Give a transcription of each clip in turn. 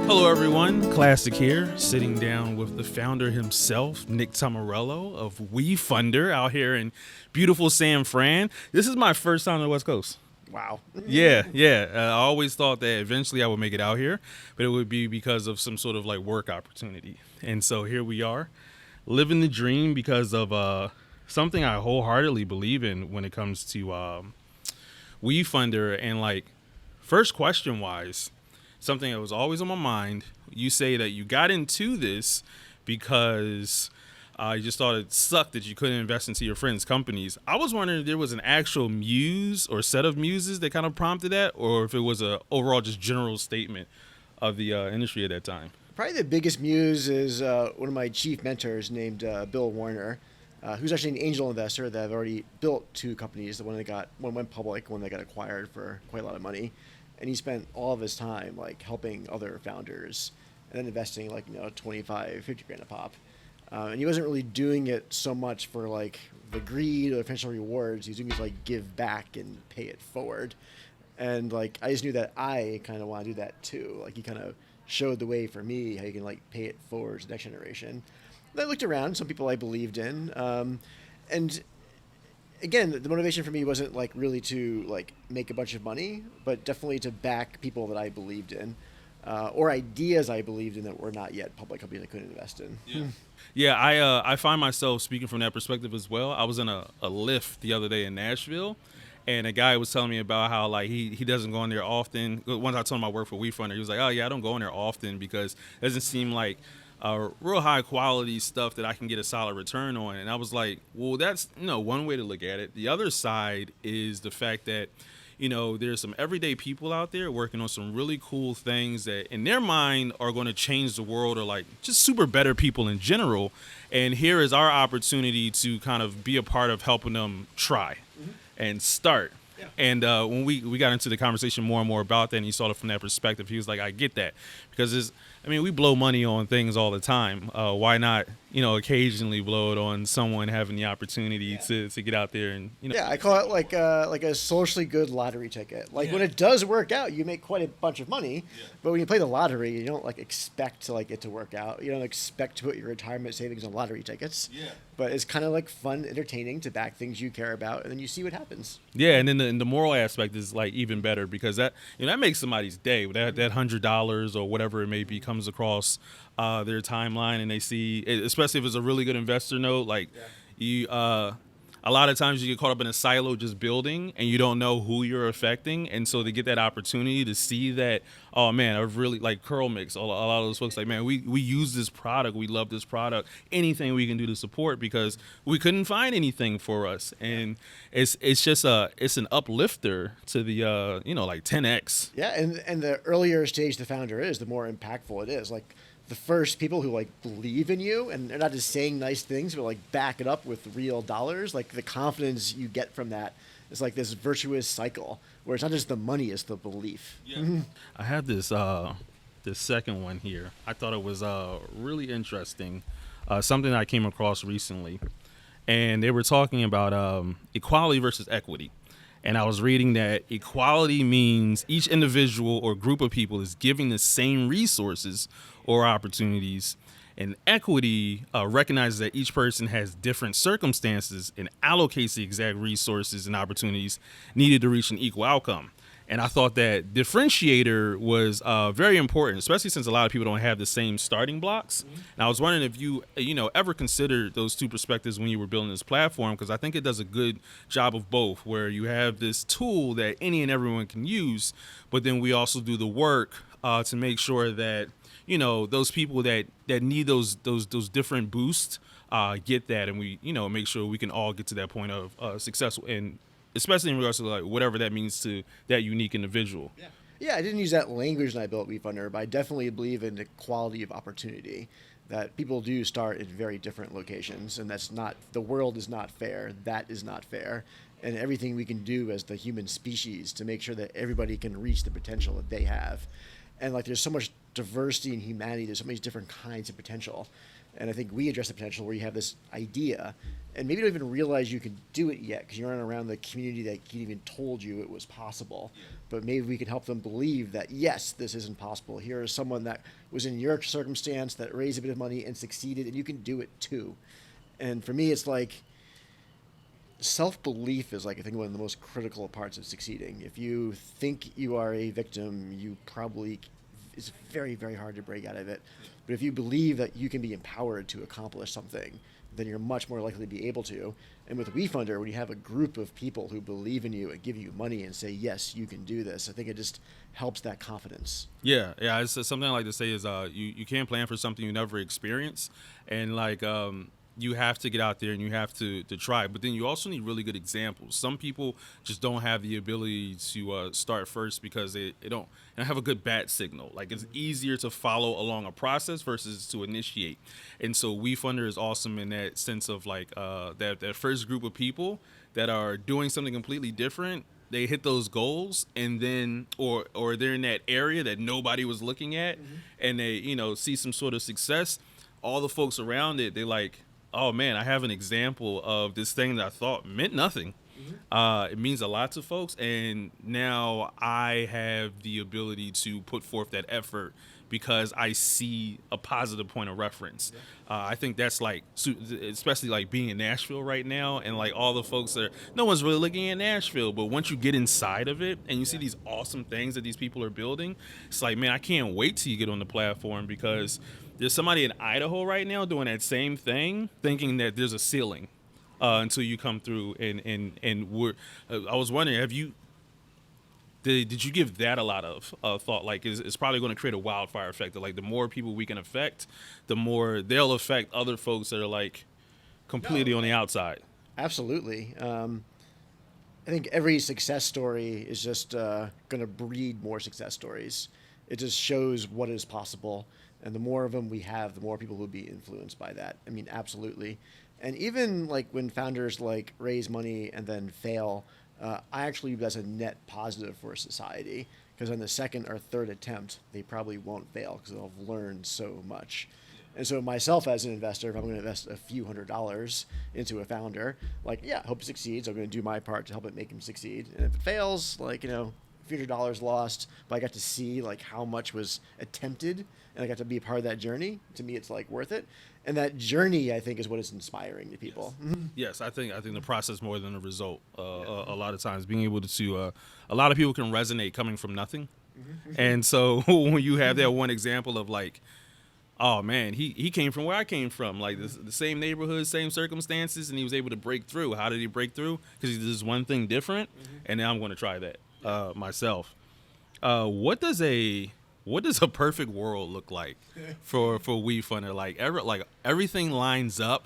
Hello, everyone. Classic here, sitting down with the founder himself, Nick Tommarello of Wefunder, out here in beautiful San Fran. This is my first time on the West Coast. Wow. Yeah. I always thought that eventually I would make it out here, but it would be because of some sort of like work opportunity. And so here we are, living the dream because of something I wholeheartedly believe in when it comes to Wefunder. And like, first question wise, something that was always on my mind. You say that you got into this because you just thought it sucked that you couldn't invest into your friends' companies. I was wondering if there was an actual muse or set of muses that kind of prompted that, or if it was a overall just general statement of the industry at that time. Probably the biggest muse is one of my chief mentors named Bill Warner, who's actually an angel investor that I've already built two companies. The one went public, one that got acquired for quite a lot of money. And he spent all of his time like helping other founders and then investing like, 25, 50 grand a pop. And he wasn't really doing it so much for like the greed or the financial rewards. He's doing it to like give back and pay it forward. And like, I just knew that I kind of want to do that too. Like he kind of showed the way for me, how you can like pay it forward to the next generation. And I looked around, some people I believed in. And again, the motivation for me wasn't like really to like make a bunch of money, but definitely to back people that I believed in, or ideas I believed in that were not yet public companies I couldn't invest in. Yeah, I find myself speaking from that perspective as well. I was in a Lyft the other day in Nashville, and a guy was telling me about how like he doesn't go in there often. Once I told him I work for WeFunder, he was like, "Oh yeah, I don't go in there often because it doesn't seem like real high quality stuff that I can get a solid return on." And I was like, well, that's one way to look at it. The other side is the fact that there's some everyday people out there working on some really cool things that in their mind are going to change the world, or like just super better people in general. And here is our opportunity to kind of be a part of helping them try and start. Yeah. And when we got into the conversation more and more about that, and he saw it from that perspective, he was like, I get that, because we blow money on things all the time. Why not, occasionally blow it on someone having the opportunity to get out there and, Yeah, I call it like a socially good lottery ticket. Like when it does work out, you make quite a bunch of money. Yeah. But when you play the lottery, you don't like expect to like it to work out. You don't expect to put your retirement savings on lottery tickets. Yeah. But it's kind of like fun, entertaining to back things you care about, and then you see what happens. Yeah, and then the moral aspect is like even better, because that that makes somebody's day. That $100 or whatever it may be comes across their timeline, and they see, especially if it's a really good investor note, like you. A lot of times you get caught up in a silo just building, and you don't know who you're affecting. And so to get that opportunity to see that, oh man, I really like Curl Mix. A lot of those folks like, man, we use this product. We love this product. Anything we can do to support, because we couldn't find anything for us. And it's just it's an uplifter to the, like 10X. Yeah. And the earlier stage the founder is, the more impactful it is. Like, the first people who like believe in you, and they're not just saying nice things, but like back it up with real dollars. Like the confidence you get from that is like this virtuous cycle where it's not just the money, it's the belief. Yeah. Mm-hmm. I have this second one here. I thought it was really interesting. Something I came across recently, and they were talking about equality versus equity. And I was reading that equality means each individual or group of people is giving the same resources or opportunities. And equity recognizes that each person has different circumstances and allocates the exact resources and opportunities needed to reach an equal outcome. And I thought that differentiator was very important, especially since a lot of people don't have the same starting blocks. Mm-hmm. And I was wondering if you ever considered those two perspectives when you were building this platform, because I think it does a good job of both, where you have this tool that any and everyone can use, but then we also do the work to make sure that those people that need those different boosts get that, and we make sure we can all get to that point of successful, and especially in regards to like whatever that means to that unique individual. Yeah, I didn't use that language when I built Wefunder, but I definitely believe in the quality of opportunity, that people do start at very different locations, and the world is not fair. That is not fair. And everything we can do as the human species to make sure that everybody can reach the potential that they have. And like there's so much diversity in humanity. There's so many different kinds of potential. And I think we address the potential where you have this idea and maybe don't even realize you can do it yet because you're not around the community that even told you it was possible. But maybe we can help them believe that, yes, this isn't possible. Here is someone that was in your circumstance that raised a bit of money and succeeded, and you can do it too. And for me, it's like self-belief is like, I think, one of the most critical parts of succeeding. If you think you are a victim, you probably, it's very, very hard to break out of it. But if you believe that you can be empowered to accomplish something, then you're much more likely to be able to. And with Wefunder, when you have a group of people who believe in you and give you money and say, yes, you can do this, I think it just helps that confidence. Yeah. It's something I like to say is you can't plan for something you never experience, and like you have to get out there and you have to try. But then you also need really good examples. Some people just don't have the ability to start first because they don't have a good bat signal. Like it's easier to follow along a process versus to initiate. And so Wefunder is awesome in that sense of like that first group of people that are doing something completely different. They hit those goals, and then or they're in that area that nobody was looking at, and they see some sort of success. All the folks around it, they like, oh man, I have an example of this thing that I thought meant nothing. It means a lot to folks, and now I have the ability to put forth that effort because I see a positive point of reference. I think that's like, especially like being in Nashville right now, and like all the folks that no one's really looking at Nashville, but once you get inside of it and you see these awesome things that these people are building, it's like, man, I can't wait till you get on the platform because there's somebody in Idaho right now doing that same thing, thinking that there's a ceiling until you come through. And we're, I was wondering, did you give that a lot of thought? Like, it's probably going to create a wildfire effect. Like, the more people we can affect, the more they'll affect other folks that are like completely on the outside. Absolutely. I think every success story is just going to breed more success stories. It just shows what is possible. And the more of them we have, the more people will be influenced by that. I mean, absolutely. And even like when founders like raise money and then fail, I actually view that's a net positive for society because on the second or third attempt, they probably won't fail because they'll have learned so much. And so myself as an investor, if I'm going to invest a few $100s into a founder, like, yeah, I hope it succeeds. I'm going to do my part to help it make him succeed. And if it fails, like, a few $100 lost, but I got to see like how much was attempted and I got to be a part of that journey. To me, it's like worth it. And that journey, I think, is what is inspiring to people. Yes, I think the process more than the result. A lot of times, being able to, a lot of people can resonate coming from nothing, and so when you have that one example of like, oh man, he came from where I came from, like the same neighborhood, same circumstances, and he was able to break through. How did he break through? Because he did this one thing different, and now I'm going to try that myself. What does a perfect world look like for Wefunder? Like everything lines up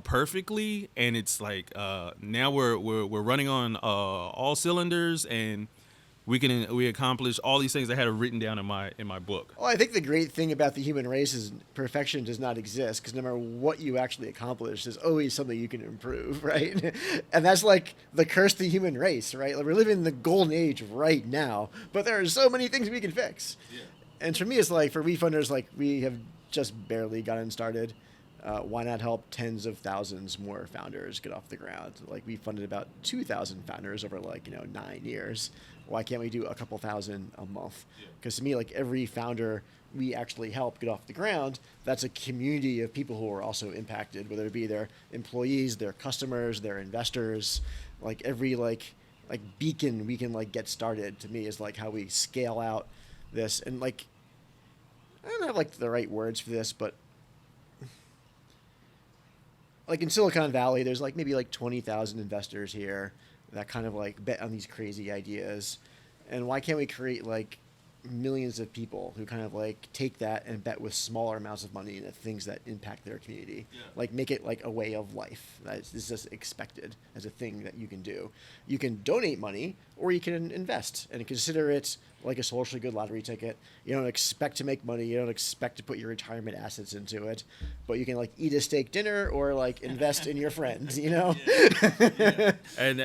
perfectly, and it's like now we're running on all cylinders, and we accomplish all these things I had written down in my book. Well, I think the great thing about the human race is perfection does not exist because no matter what you actually accomplish, there's always something you can improve, right? And that's like the curse of the human race, right? Like we're living in the golden age right now, but there are so many things we can fix. Yeah. And for me, it's like for Wefunders, like we have just barely gotten started. Why not help tens of thousands more founders get off the ground? Like we funded about 2,000 founders over 9 years. Why can't we do a couple thousand a month? Because to me, like every founder we actually help get off the ground, that's a community of people who are also impacted, whether it be their employees, their customers, their investors. Like every beacon we can get started, to me, is like how we scale out this. And I don't have the right words for this, but in Silicon Valley, there's maybe 20,000 investors here that kind of bet on these crazy ideas. And why can't we create millions of people who kind of take that and bet with smaller amounts of money into things that impact their community? Yeah. Make it a way of life. This is just expected as a thing that you can do. You can donate money or you can invest and consider it like a socially good lottery ticket. You don't expect to make money. You don't expect to put your retirement assets into it, but you can eat a steak dinner or invest in your friends, Yeah. And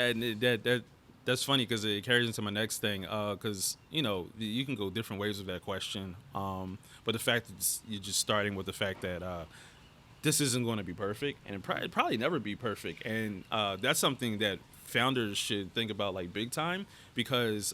That's funny because it carries into my next thing. Because you can go different ways with that question. But the fact that you're just starting with the fact that this isn't going to be perfect, and it probably never be perfect, and that's something that founders should think about like big time because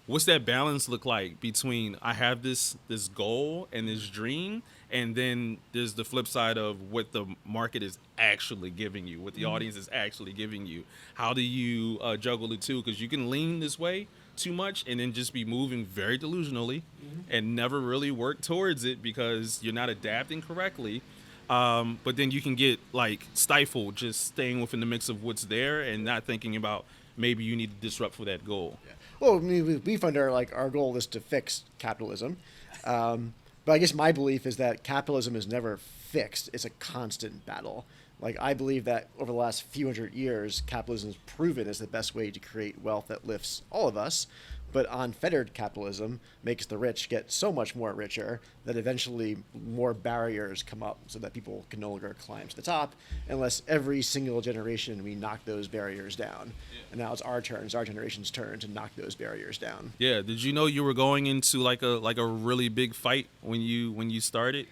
what's that balance look like between I have this goal and this dream, and then there's the flip side of what the market is actually giving you, what the audience is actually giving you. How do you juggle the two? Because you can lean this way too much and then just be moving very delusionally and never really work towards it because you're not adapting correctly. But then you can get like stifled just staying within the mix of what's there and not thinking about maybe you need to disrupt for that goal. Yeah. Well, I mean, with Wefunder, like our goal is to fix capitalism. But I guess my belief is that capitalism is never fixed. It's a constant battle. Like I believe that over the last few hundred years, capitalism has proven is the best way to create wealth that lifts all of us. But unfettered capitalism makes the rich get so much more richer that eventually more barriers come up so that people can no longer climb to the top unless every single generation we knock those barriers down. Yeah. And now it's our generation's turn to knock those barriers down. Yeah. Did you know you were going into like a really big fight when you started?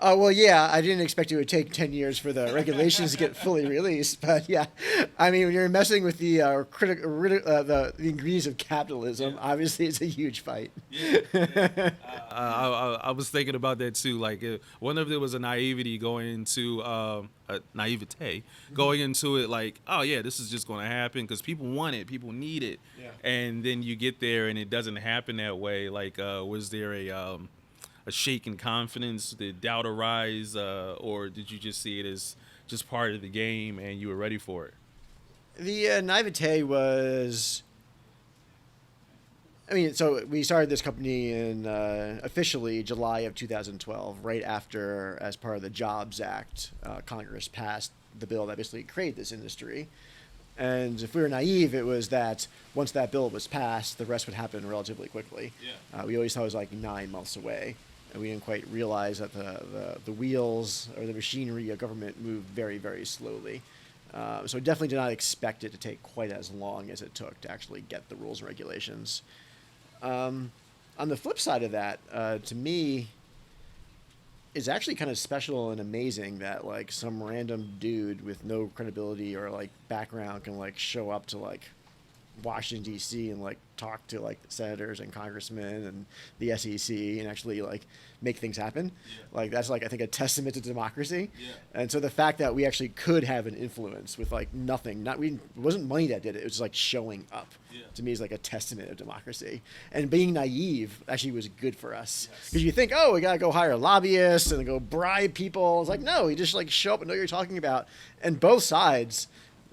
Oh, well, yeah, I didn't expect it would take 10 years for the regulations to get fully released. But yeah, I mean, when you're messing with the the ingredients of capitalism, obviously it's a huge fight. I was thinking about that too. Like, one of there was a naivety going into going into it like, oh yeah, this is just going to happen because people want it, people need it, and then you get there and it doesn't happen that way. Like, was there a shake in confidence? Did doubt arise, or did you just see it as just part of the game and you were ready for it? The naivete was, I mean, so we started this company in officially July of 2012, right after, as part of the Jobs Act, Congress passed the bill that basically created this industry. And if we were naive, it was that once that bill was passed, the rest would happen relatively quickly. Yeah. We always thought it was like 9 months away. And we didn't quite realize that the wheels or the machinery of government moved very, very slowly. So definitely did not expect it to take quite as long as it took to actually get the rules and regulations. On the flip side of that, to me, it's actually kind of special and amazing that like some random dude with no credibility or like background can like show up to like Washington D.C. and like talk to like senators and congressmen and the SEC and actually like make things happen. Yeah. Like that's like I think a testament to democracy. Yeah. And so the fact that we actually could have an influence with like nothing, it wasn't money that did it. It was just like showing up. Yeah. To me is like a testament of democracy. And being naive actually was good for us because you think, oh, we gotta go hire lobbyists and go bribe people. It's like no, you just like show up and know what you're talking about. And both sides,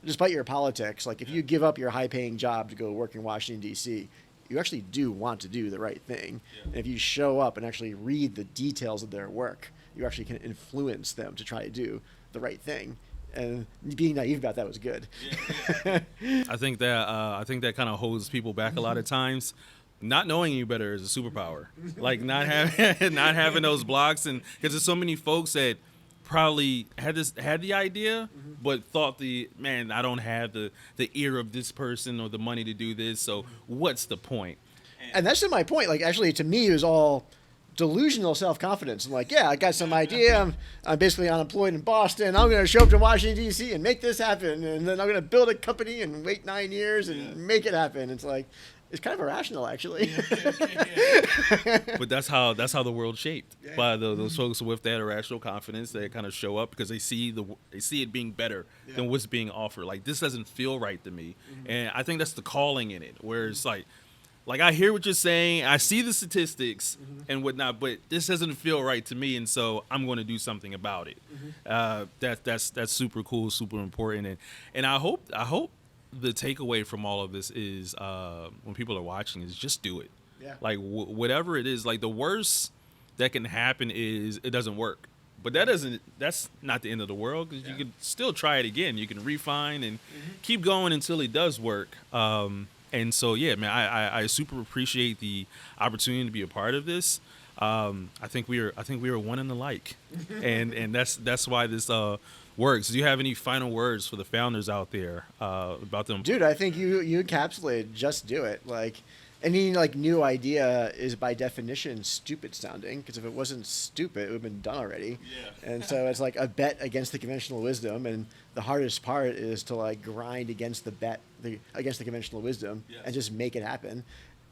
despite your politics, like if you give up your high-paying job to go work in Washington, D.C., you actually do want to do the right thing. Yeah. And if you show up and actually read the details of their work, you actually can influence them to try to do the right thing. And being naive about that was good. Yeah. I think that kind of holds people back a lot of times. Not knowing you better is a superpower. Like not having those blocks, and because there's so many folks that probably had the idea, but thought I don't have the ear of this person or the money to do this, so what's the point? And that's my point. Like actually to me it was all delusional self-confidence. I'm like, yeah, I got some idea. I'm basically unemployed in Boston. I'm going to show up to Washington, D.C. and make this happen. And then I'm going to build a company and wait 9 years and make it happen. It's like, it's kind of irrational, actually. But that's how the world's shaped by those folks with that irrational confidence. They kind of show up because they see it being better than what's being offered. Like this doesn't feel right to me, and I think that's the calling in it, where it's like I hear what you're saying, I see the statistics and whatnot, but this doesn't feel right to me, and so I'm going to do something about it. That's super cool, super important, and I hope the takeaway from all of this is when people are watching is just do it. Yeah. Like whatever it is, like the worst that can happen is it doesn't work, but that's not the end of the world because you can still try it again. You can refine and keep going until it does work. And so, yeah, man, I super appreciate the opportunity to be a part of this. I think we are one and alike, and that's why this works. Do you have any final words for the founders out there about them? Dude, I think you encapsulated just do it. Like any like new idea is by definition stupid sounding because if it wasn't stupid, it would have been done already. Yeah. And so it's like a bet against the conventional wisdom, and the hardest part is to like grind against against the conventional wisdom Yes. and just make it happen.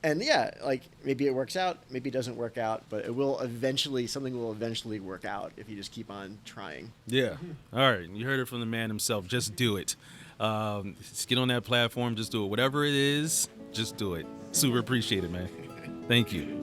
And yeah, like maybe it works out, maybe it doesn't work out, but it will eventually something will eventually work out if you just keep on trying. Yeah. All right. You heard it from the man himself. Just do it. Just get on that platform. Just do it. Whatever it is, just do it. Super appreciate it, man. Thank you.